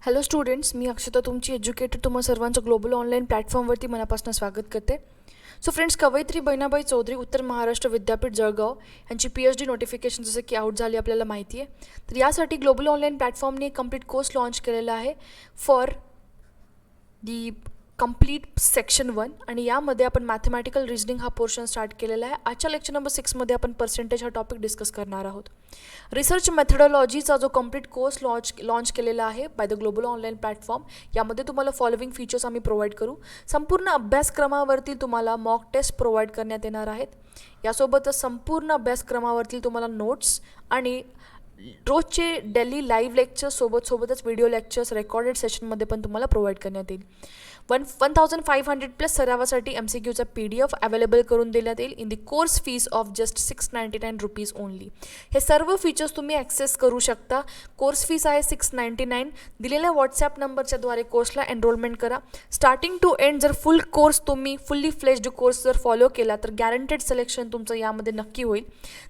Hello students, मी अक्षता तुमची educated तुम्हा सर्वांचं ग्लोबल ऑनलाईन प्लॅटफॉर्मवरती मनापासून स्वागत करते. सो फ्रेंड्स, कवयित्री बहिणाबाई चौधरी उत्तर महाराष्ट्र विद्यापीठ जळगाव यांची PhD नोटिफिकेशन जसं की आउट झाली आपल्याला माहिती आहे. तर यासाठी ग्लोबल ऑनलाईन प्लॅटफॉर्मने एक कंप्लीट कोर्स लॉन्च केलेला आहे फॉर दी कंप्लीट सेक्शन 1 आणि यामध्ये आपण मॅथमॅटिकल रिजनिंग हा पोर्शन स्टार्ट केलेला आहे. आजच्या लेक्चर नंबर 6मध्ये आपण पर्सेंटेज हा टॉपिक डिस्कस करणार आहोत. रिसर्च मेथडॉलॉजीचा जो कंप्लीट कोर्स लॉन्च केलेला आहे by the global online platform, यामध्ये तुम्हाला फॉलोविंग फीचर्स आम्ही प्रोव्हाइड करू. संपूर्ण अभ्यासक्रमावरती तुम्हाला मॉक टेस्ट प्रोव्हाइड करण्यात येणार आहेत. यासोबतच संपूर्ण अभ्यासक्रमावरती तुम्हाला नोट्स आणि रोजचे डेली लाईव्ह लेक्चर्स सोबतच व्हिडिओ लेक्चर्स रेकॉर्डेड सेशनमध्ये पण तुम्हाला प्रोव्हाइड करण्यात येईल. 1500+ सरावासाठी MCQचा PDF अवेलेबल करून देण्यात येईल in the course fees of just ₹699 only. हे सर्व फीचर्स तुम्ही ॲक्सेस करू शकता. कोर्स फीस आहे $699. दिलेल्या व्हॉट्सॲप नंबरच्याद्वारे कोर्सला एनरोलमेंट करा. स्टार्टिंग टू एंड जर फुल कोर्स तुम्ही फुल्ली फ्लेज्ड कोर्स जर फॉलो केला तर गॅरंटेड सिलेक्शन तुमचं यामध्ये नक्की होईल.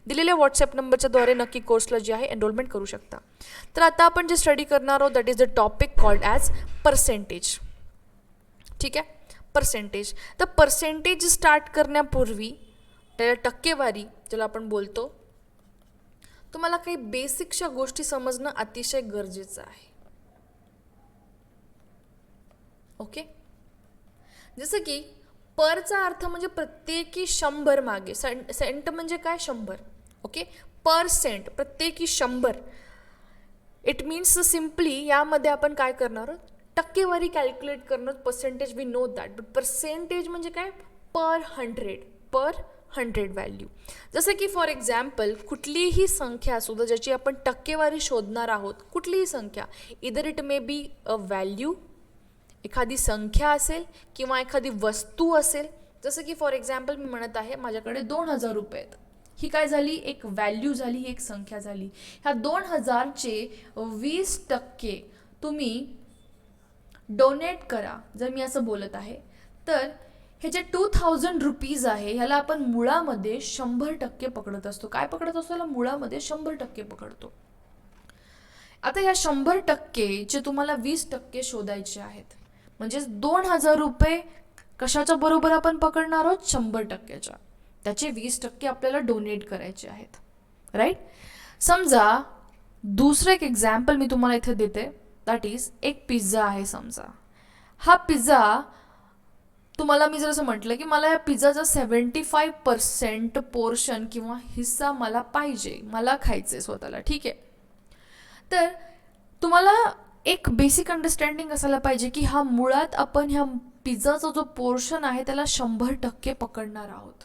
दिलेल्या व्हॉट्सॲप नंबरच्याद्वारे नक्की कोर्सला जे आहे एनरोलमेंट करू शकता. तर आता आपण जे स्टडी करणार आहोत that is the topic called as percentage. ठीक आहे, पर्सेंटेज. तर पर्सेंटेज स्टार्ट करण्यापूर्वी त्याला टक्केवारी ज्याला आपण बोलतो, तुम्हाला काही बेसिकच्या गोष्टी समजणं अतिशय गरजेचं आहे. ओके, जसं की परचा अर्थ म्हणजे प्रत्येकी 100 मागे, सेंट म्हणजे काय 100. ओके, % प्रत्येकी 100. इट मीन्स सिम्पली यामध्ये आपण काय करणार आहोत, टक्केवारी कॅल्क्युलेट करणं. Percentage we know that, but percentage म्हणजे काय, पर 100 व्हॅल्यू. जसं की फॉर एक्झाम्पल कुठलीही संख्या असू दे ज्याची आपण टक्केवारी शोधणार आहोत, कुठलीही संख्या, इदर it may be a value, एखादी संख्या असेल किंवा एखादी वस्तू असेल. जसं की फॉर एक्झाम्पल मी म्हणत आहे माझ्याकडे 2000 रुपये आहेत. ही काय झाली, एक व्हॅल्यू झाली, ही एक संख्या झाली. ह्या 2000चे 20% तुम्ही डोनेट करा. जर मी असं बोलत आहे तर हे जे 2000 रुपीज आहे ह्याला आपण मुळामध्ये 100% पकडत असतो. काय पकडत असतो, याला मुळामध्ये 100% पकडतो. आता या 100% चे तुम्हाला 20% शोधायचे आहेत. म्हणजे 2000 रुपये कशाच्या बरोबर आपण पकडणार आहोत, 100%च्या. त्याचे 20% आपल्याला डोनेट करायचे आहेत. राईट. समजा दुसरं एक एक्झाम्पल मी तुम्हाला इथे देते. दॅट इज एक पिझ्झा आहे समजा. हा पिझ्झा तुम्हाला मी जर असं म्हटलं की मला या पिझ्झाचा 75% पोर्शन किंवा हिस्सा मला पाहिजे, मला खायचे स्वतःला. ठीक आहे, तर तुम्हाला एक बेसिक अंडरस्टँडिंग असायला पाहिजे की हा मुळात आपण ह्या पिझ्झाचा जो पोर्शन आहे त्याला 100% पकडणार आहोत.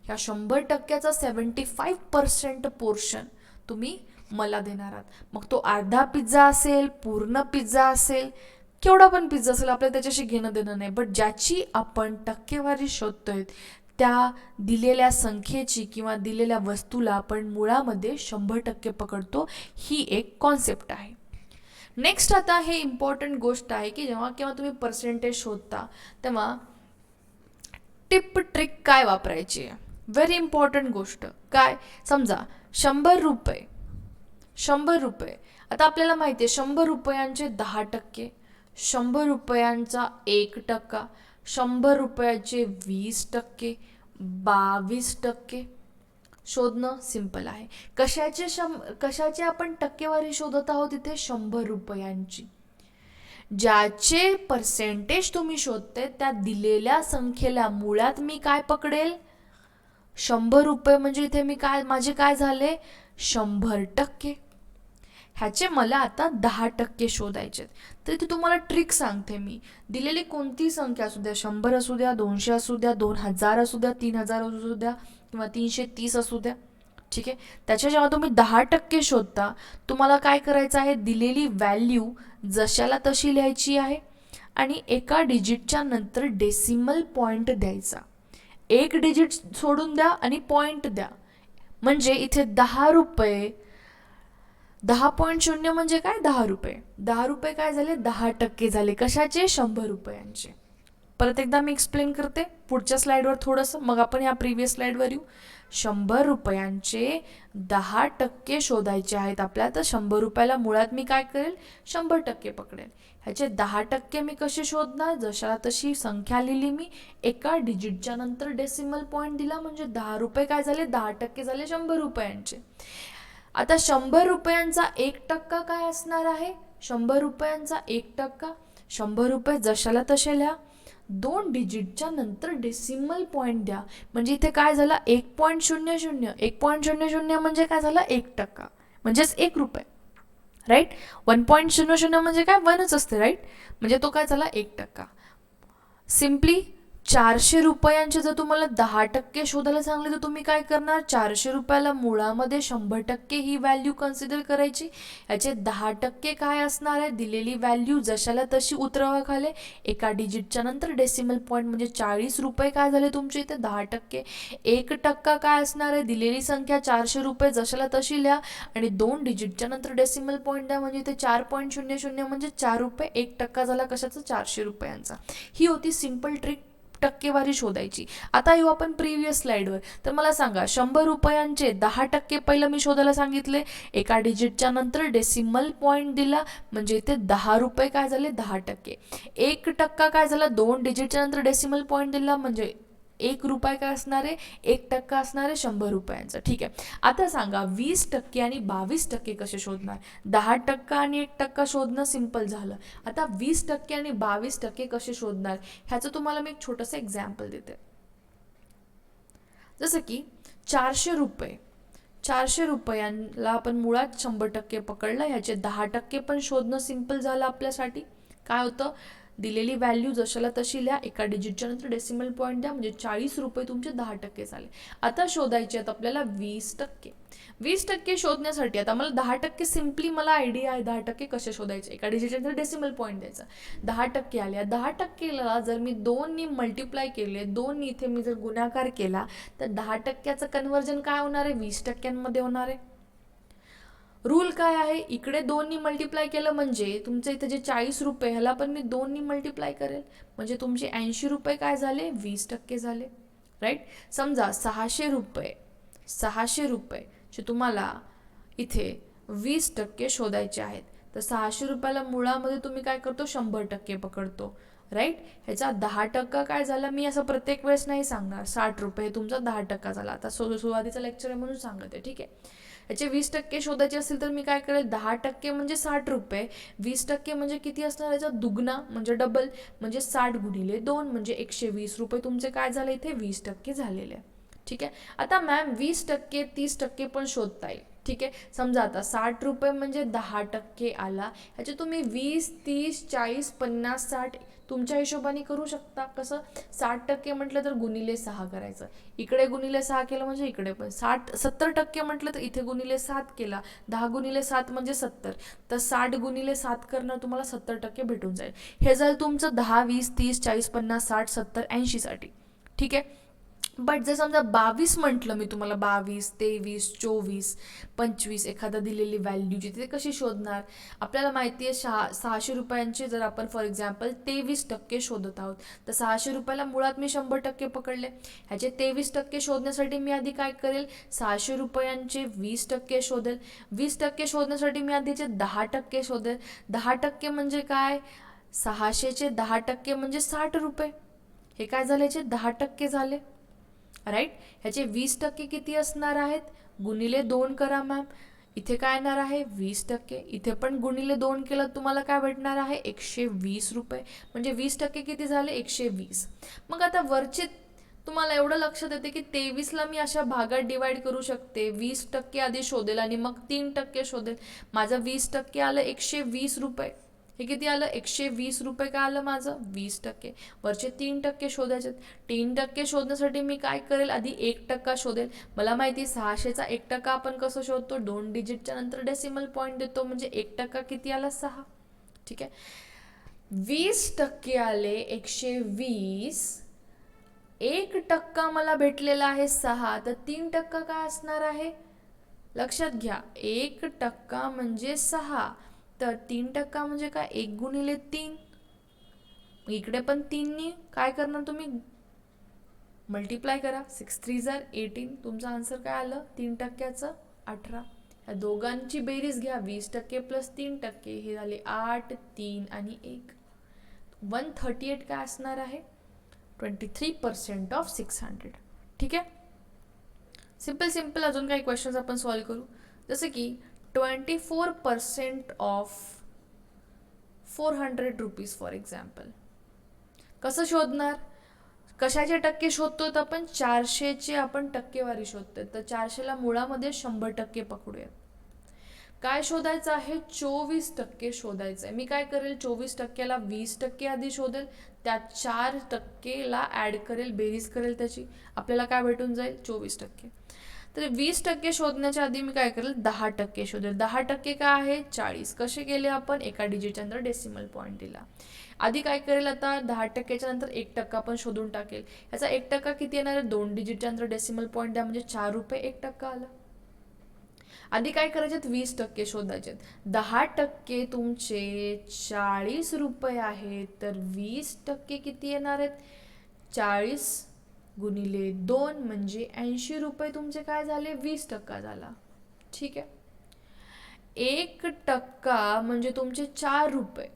ह्या 100%चा 75% पोर्शन तुम्ही मला देणार आहात. मग तो अर्धा पिझ्झा असेल, पूर्ण पिझ्झा असेल, केवढा पण पिझ्झा असेल, आपल्याला त्याच्याशी घेणं देणं नाही. बट ज्याची आपण टक्केवारी शोधतोय त्या दिलेल्या संख्येची किंवा दिलेल्या वस्तूला आपण मुळामध्ये 100% पकडतो. ही एक कॉन्सेप्ट आहे. नेक्स्ट आता हे इम्पॉर्टंट गोष्ट आहे की जेव्हा केव्हा तुम्ही पर्सेंटेज शोधता तेव्हा टिप ट्रिक काय वापरायची आहे. व्हेरी इम्पॉर्टंट गोष्ट काय, समजा 100 रुपये. आता आपल्याला माहिती आहे 100 रुपयांचे 10%, 100 रुपयांचा 1%, 100 रुपयाचे 20%, 22%. शोधणं सिंपल आहे. कशाचे आपण टक्केवारी शोधत आहोत इथे, 100 रुपयांची. ज्याचे पर्सेंटेज तुम्ही शोधते त्या दिलेल्या संख्येला मुळात मी काय पकडेल, 100 रुपये. म्हणजे इथे मी काय, माझे काय झाले, 100%. ह्याचे मला आता 10% शोधायचे. तर इथे तुम्हाला ट्रिक सांगते मी. दिलेली कोणती संख्या असू द्या, 100 असू द्या, 200 असू द्या, 2000 असू द्या, 3000 असू द्या किंवा 330 असू द्या. ठीक आहे, त्याच्या जेव्हा तुम्ही 10% शोधता तुम्हाला काय करायचं आहे, दिलेली व्हॅल्यू जशाला तशी लिहायची आहे आणि एका डिजिटच्या नंतर डेसिमल पॉईंट द्यायचा. एक डिजिट सोडून द्या आणि पॉईंट द्या. म्हणजे इथे 10 रुपये, 10.0 म्हणजे काय, 10 रुपये. 10 रुपये काय झाले, 10% झाले. कशाचे, 100 रुपयांचे. परत एकदा मी एक्सप्लेन करते पुढच्या स्लाइडवर थोडंसं, मग आपण या प्रिव्हियस स्लाइडवर येऊ. 100 रुपयांचे 10% शोधायचे आहेत आपल्याला. तर 100 रुपयाला मुळात मी काय करेल, 100% पकडेल. ह्याचे 10% मी कसे शोधणार, जशाला तशी संख्या लिहिली मी, एका डिजिटच्या नंतर डेसिमल पॉईंट दिला, म्हणजे 10 रुपये काय झाले, 10% झाले 100 रुपयांचे. आता 100 रुपयांचा 1% काय असणार आहे, 100 रुपयांचा 1%, 100 रुपये जशाला तसे लिहा, 2 डिजिटच्या नंतर डेसिमल पॉईंट द्या, म्हणजे इथे काय झालं 1.00. 1.00 म्हणजे काय झालं 1%, म्हणजेच 1 रुपये, राईट. 1.00 म्हणजे काय, 1च असते, राईट. म्हणजे तो काय झाला 1%. सिम्पली 400 रुपयांचे जर तुम्हाला 10% शोधायला सांगले तर तुम्ही काय करणार, 400 रुपयाला मुळामध्ये 100% ही व्हॅल्यू कन्सिडर करायची. याचे 10% काय असणार आहे, दिलेली व्हॅल्यू जशाला तशी उतरवा खाली, एका डिजिटच्या नंतर डेसिमल पॉईंट, म्हणजे 40 रुपये काय झाले तुमचे इथे 10%. 1% काय असणार आहे, दिलेली संख्या 400 रुपये जशाला तशी लिहा आणि 2 डिजिटच्या नंतर डेसिमल पॉईंट द्या, म्हणजे इथे 4.00 म्हणजे 4 रुपये. 1% झाला कशाचा, 400 रुपयांचा. ही होती सिंपल ट्रिक टक्केवारी शोधायची. आता येऊ आपण प्रिव्हियस स्लाइडवर. तर मला सांगा 100 रुपयांचे 10% पहिलं मी शोधायला सांगितले, एका डिजिटच्या नंतर डेसिमल पॉईंट दिला, म्हणजे इथे 10 रुपये काय झाले 10%. 1% काय झाला, 2 डिजिटच्या नंतर डेसिमल पॉईंट दिला, म्हणजे 1 रुपये काय असणार आहे, 1% असणार आहे 100 रुपयांचा. ठीक आहे. आता सांगा 20% आणि 22% कसे शोधणार. 10% आणि 1% शोधणं सिंपल झालं. आता 20% आणि 22% कसे शोधणार, ह्याचं तुम्हाला मी एक छोटंसं एक्झाम्पल देते. जसं की 400 रुपये, 400 रुपयांना आपण मुळात 100% पकडलं, ह्याचे 10% पण शोधणं सिंपल झालं आपल्यासाठी. काय होतं, दिलेली व्हॅल्यू जशाला तशी लिहा, एका डिजिटच्या नंतर डेसिमल पॉईंट द्या, म्हणजे 40 रुपये तुमचे 10% झाले. आता शोधायचे आहेत आपल्याला 20%. 20% शोधण्यासाठी आता मला 10% सिम्पली मला आयडिया आहे 10% कसे शोधायचे, एका डिजिटच्या नंतर डेसिमल पॉईंट द्यायचा. 10% आले, 10%ला जर मी 2नी मल्टिप्लाय केले, 2 इथे मी जर गुणाकार केला, तर 10%चं कन्व्हर्जन काय होणार आहे, 20%मध्ये होणार आहे. रूल काय आहे, इकडे 2नी मल्टिप्लाय केलं म्हणजे तुमचं इथे जे 40 रुपये, ह्याला पण मी 2नी मल्टिप्लाय करेल, म्हणजे तुमचे 80 रुपये काय झाले, 20% झाले, राईट. समजा 600 रुपये, 600 रुपये जे तुम्हाला इथे 20% शोधायचे आहेत, तर 600 रुपयाला मुळामध्ये तुम्ही काय करतो, 100% पकडतो, राईट. ह्याचा 10% काय झाला, मी असं प्रत्येक वेळेस नाही सांगणार, 60 रुपये हे तुमचा 10% झाला. आता सुरुवातीचा लेक्चर आहे म्हणून सांगते, ठीक आहे. याचे 20% शोधायचे असतील तर मी काय करेल, 10% म्हणजे 60 रुपये, 20% म्हणजे किती असणार, याचा दुगना म्हणजे डबल, म्हणजे 60 गुणिले 2 म्हणजे 120 रुपये तुमचे काय झाले, इथे 20% झालेले. ठीक आहे. आता मॅम 20%, 30% पण शोधता येईल. ठीक आहे. समजा आता 60 रुपये म्हणजे 10% आला, ह्याचे तुम्ही 20, 30, 40, 50, 60 तुमच्या हिशोबाने करू शकता. कसं, 60% म्हटलं तर गुणिले 6 करायचं, इकडे गुणिले 6 केलं म्हणजे इकडे पण 70% म्हटलं तर इथे गुणिले 7 केला, 10 गुणिले 7 म्हणजे 70, तर 60 गुणिले 7 करणं तुम्हाला 70% भेटून जाईल. हे झालं तुमचं 10, 20, 30, 40, 50, 60, 70, 80 साठी. ठीक आहे. बट जर समजा 22 म्हटलं मी तुम्हाला, 22, 23, 24, 25 एखादा दिलेली व्हॅल्यू जिथे कशी शोधणार. आपल्याला माहिती आहे 600 रुपयांचे जर आपण फॉर एक्झाम्पल 23% शोधत आहोत, तर 600 रुपयाला मुळात मी 100% पकडले. ह्याचे 23% शोधण्यासाठी मी आधी काय करेल, 600 रुपयांचे 20% शोधेल. 20% शोधण्यासाठी मी आधीचे 10% शोधेल. 10% म्हणजे काय, 600चे 10% म्हणजे 60 रुपये. हे काय झाले, याचे 10% झाले, राईट. ह्याचे 20% किती असणार आहेत, गुणिले 2 करा मॅम, इथे काय येणार आहे 20%, इथे पण गुणिले 2 केलं तुम्हाला काय भेटणार आहे 120 रुपये, म्हणजे 20% किती झाले 120. मग आता वरचे तुम्हाला एवढं लक्षात येते की 23ला मी अशा भागात डिवाइड करू शकते, 20% आधी शोधेल आणि मग 3% शोधेल. माझं 20% आलं 120 रुपये, हे किती आलं 120 रुपये काय आलं माझं 20%. वरचे 3% शोधायचे. 3% शोधण्यासाठी मी काय करेल, आधी 1% शोधेल. मला माहिती 600चा 1% आपण कसं शोधतो, 2 डिजिटच्या नंतर डेसिमल पॉईंट देतो, म्हणजे 1% किती आला 6. ठीक आहे. 20% आले 120, 1% मला भेटलेला आहे 6, तर 3% काय असणार आहे, लक्षात घ्या 1% म्हणजे 6, तर 3% म्हणजे काय 1 गुणिले 3, इकडे पण 3नी काय करणार तुम्ही, मल्टिप्लाय करा. 6 3 जार 18. तुमचा आन्सर काय आलं 3%चं 18. या दोघांची बेरीज घ्या, 20% प्लस 3%, हे झाले 8, 3 आणि 1. 138 काय असणार आहे, 23% ऑफ 600. ठीक आहे. सिंपल अजून काही क्वेश्चन्स आपण सॉल्व करू. जसं की 24% ऑफ 400 रुपीज फॉर एक्झाम्पल. कसं शोधणार, कशाचे टक्के शोधतो तर आपण 400चे आपण टक्केवारी शोधतोय. तर 400ला मुळामध्ये 100% पकडूयात. काय शोधायचं आहे, 24% शोधायचं आहे. मी काय करेल, 24%ला 20% आधी शोधेल, त्यात 4%ला ॲड करेल, बेरीज करेल त्याची, आपल्याला काय भेटून जाईल 24%. तर 20% शोधण्याच्या आधी मी काय करेल 10% शोधेल. 10% काय आहे 40. कसे केले आपण, एका डिजिटच्या नंतर डेसिमल पॉईंट दिला. आधी काय करेल, आता 10%च्या नंतर 1% पण शोधून टाकेल. याचा 1% किती येणार आहे, 2 डिजिटच्या नंतर डेसिमल पॉईंट द्या, म्हणजे 4 रुपये 1% आला. आधी काय करायचे, 20% शोधायचे. 10% तुमचे 40 रुपये आहेत, तर 20% किती येणार आहेत, 40 गुणिले 2 म्हणजे 80 रुपये तुमचे काय झाले, 20% झाला. ठीक आहे. 1% म्हणजे तुमचे 4 रुपये.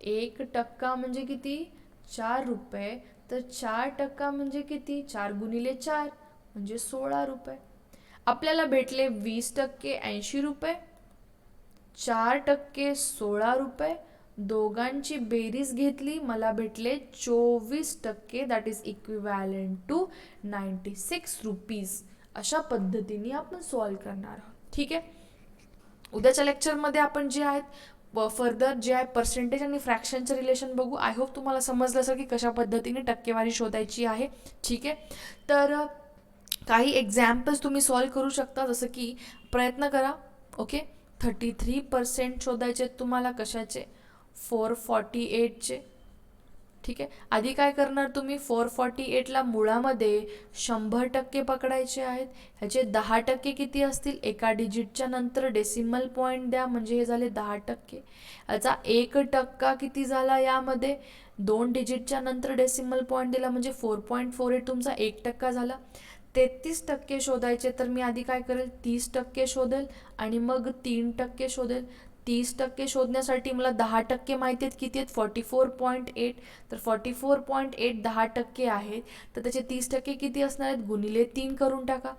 1% म्हणजे किती, 4 रुपये. तर 4% म्हणजे किती, 4 गुणिले 4 म्हणजे 16 रुपये. आपल्याला भेटले 20% 80 रुपये, 4% 16 रुपये. दोघांची बेरीज घेतली, मला भेटले 24%, that is equivalent to 96 rupees. अशा पद्धतीने आपण सॉल्व करणार आहोत. ठीक आहे. उद्याच्या लेक्चरमध्ये आपण जे आहेत फर्दर जे आहे पर्सेंटेज आणि फ्रॅक्शनचं रिलेशन बघू. आय होप तुम्हाला समजलं असेल की कशा पद्धतीने टक्केवारी शोधायची आहे. ठीक आहे. तर काही एक्झाम्पल्स तुम्ही सॉल्व करू शकता. जसं की प्रयत्न करा. ओके. 33% शोधायचे तुम्हाला, कशाचे, 448चे. ठीक आहे. आधी काय करणार तुम्ही, 448ला मुळामध्ये 100% पकडायचे आहेत. ह्याचे 10% किती असतील, एका डिजिटच्या नंतर डेसिमल पॉईंट द्या, म्हणजे हे झाले 10%. याचा 1% किती झाला, यामध्ये 2 डिजिटच्या नंतर डेसिमल पॉईंट दिला, म्हणजे 4.48 तुमचा 1% झाला. 33% शोधायचे, तर मी आधी काय करेल 30% शोधेल आणि मग 3% शोधेल. 30% शोधण्यासाठी मला 10% माहिती आहेत, किती आहेत, 44.8. तर 44.8 10% आहेत, तर त्याचे 30% किती असणार आहेत, गुणिले 3 करून टाका.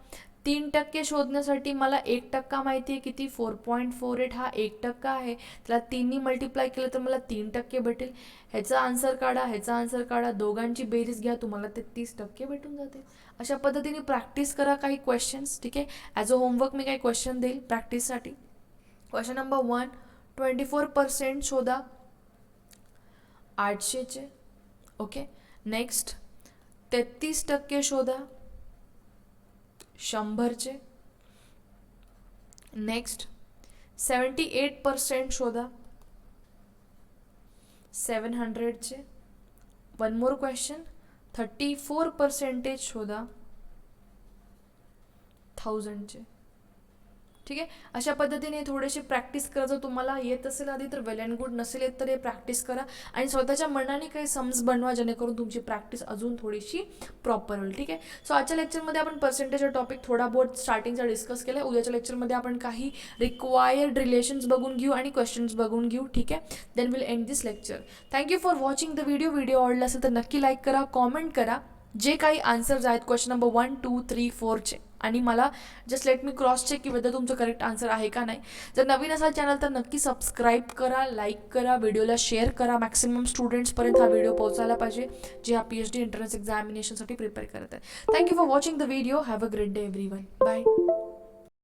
3% शोधण्यासाठी मला 1% माहिती आहे, किती, 4.48 हा 1% आहे, त्याला 3नी मल्टिप्लाय केलं तर मला 3% भेटेल. ह्याचा आन्सर काढा, ह्याचा आन्सर काढा, दोघांची बेरीज घ्या, तुम्हाला ते 30% भेटून जाते. अशा पद्धतीने प्रॅक्टिस करा काही क्वेश्चन्स. ठीक आहे. ॲज अ होमवर्क मी काही क्वेश्चन देईल प्रॅक्टिससाठी. क्वेश्चन नंबर 1, 24% शोधा 800चे. ओके. नेक्स्ट 33% शोधा 100चे. नेक्स्ट 78% शोधा 700चे. वन मोर क्वेश्चन, 34% शोधा 1000चे. ठीक आहे. अशा पद्धतीने थोडेसे प्रॅक्टिस करा. जर तुम्हाला येत असेल आधी तर वेल अँड गुड, नसेल येत तर हे प्रॅक्टिस करा आणि स्वतःच्या मनाने काही सम्स बनवा, जेणेकरून तुमची प्रॅक्टिस अजून थोडीशी प्रॉपर होईल. ठीक आहे. सो आजच्या लेक्चरमध्ये आपण पर्सेंटेजचा टॉपिक थोडा बहुत स्टार्टिंगचा डिस्कस केला. उद्याच्या लेक्चरमध्ये आपण काही रिक्वायर्ड रिलेशन्स बघून घेऊ आणि क्वेश्चन्स बघून घेऊ. ठीक आहे. Then will end this lecture. Thank you for watching the video. Video आवडला असेल तर नक्की लाईक करा, कॉमेंट करा जे काही आन्सर्स आहेत क्वेश्चन नंबर 1, 2, 3, 4चे, आणि मला just let me cross check की वेदर तुमचं करेक्ट आन्सर आहे का नाही. जर नवीन असाल चॅनल तर नक्की सबस्क्राईब करा, लाईक करा, व्हिडिओला शेअर करा. मॅक्सिमम स्टुडंट्सपर्यंत हा व्हिडिओ पोहोचायला पाहिजे जे हा PhD एंट्रन्स एक्झामिनेशनसाठी प्रिपेअर करत आहे. Thank you for watching the video. Have a great day everyone. Bye.